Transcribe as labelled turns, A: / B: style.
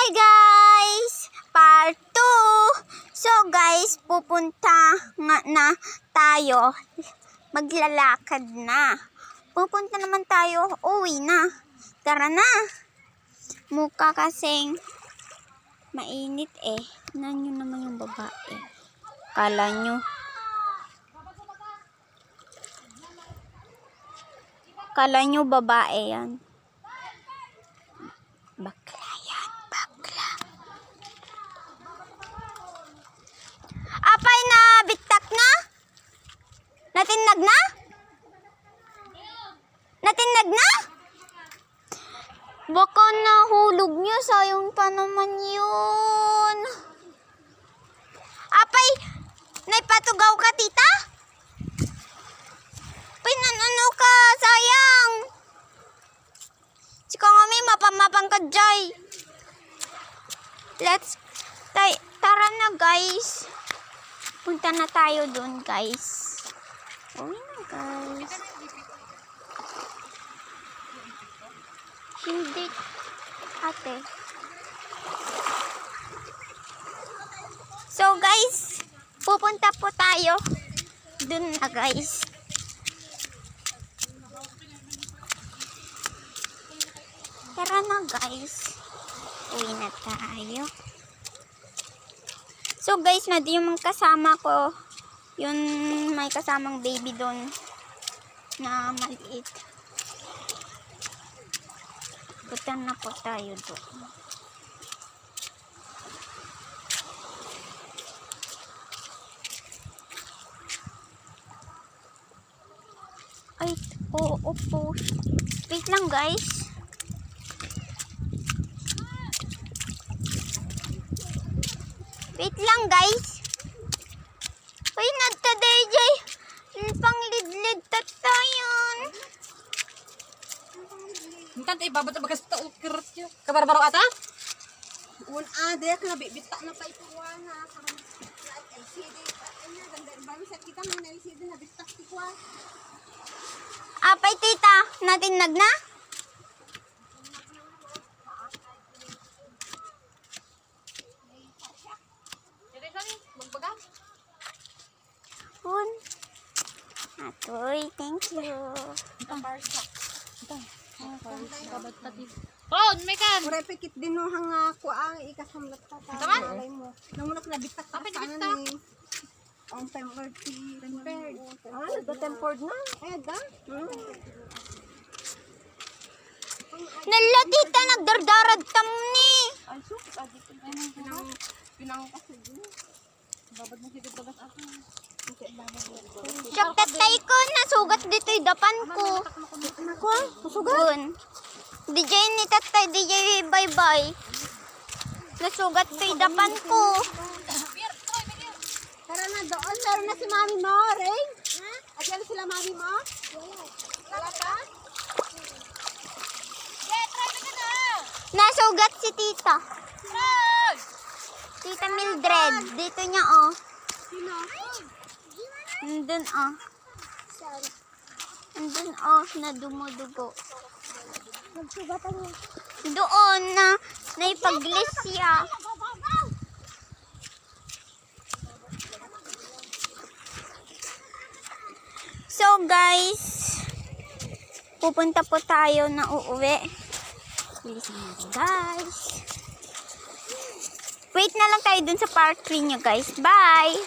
A: Hi guys! Part 2! So guys, pupunta nga na tayo. Maglalakad na. Pupunta naman tayo. Uwi na. Tara na. Mukha kasing mainit eh. Nanyo naman yung babae. Kala nyo. Kala nyo babae yan. Bakla yan. Bakla. Apay na bitak na? Natinag na? Natinag na? Baka nahulog nyo. Sayang pa naman yun. Apay, naipatugaw ka, tita? Pinanano ka, sayang. Sika nga may mapamapang ka, Jai. Tara na, guys. Punta na tayo dun, guys. Uwi na, guys. Hindi, ate. So, guys, pupunta po tayo dun na, guys. Tara na, guys. Uwi na tayo. So, guys, yung mga kasama ko, yun, may kasamang baby doon na maliit. Punta na po tayo doon. Ay, oo po. Wait lang, guys. Wait lang, guys. Uy, nagtaday, Jay. Panglidlid tatayon.
B: Mintan tayo babat bagas ta ukirot yo. Kabar-baro ata? Un ade ka bibitak na pa ituwana. LCD anya ganda baru sa kita may LCD na bitak tikwa.
A: Apay, tita. Natinag na? Un. Atoy, thank you.
B: Oh, may kan.
C: Ure pikit din no hang kuang ikasamlat ta ta. Alay mo. Namunak na bitak ta sana ni. On tempered. Ah, nagka-tempered na. Ay, da.
A: Nala, tita. Nagdardarad tam ni.
C: Ay, sus. Adito pinang kasi din. Babad mo sigit bagas ako.
A: Siyak tatay ko. Nasugat dito yung dapan ko.
C: Nako, susugat.
A: Gun. DJ ni tatay. DJ bye-bye. Nasugat ko yung dapan ko.
C: Tara na doon. Meron na si mami mo, Ring. Ayan sila mami mo. Wala pa?
A: Nasugat si tita. Tita Mildred. Dito niya, oh.
C: Sino?
A: Nandun, oh. Nandun, oh. Na dumudugo.
C: Nagsugatan niya.
A: Doon na naipaglis siya. So, guys. Pupunta po tayo na uuwi. Bilisan natin, guys. Wait na lang tayo dun sa part 3 nyo, guys. Bye!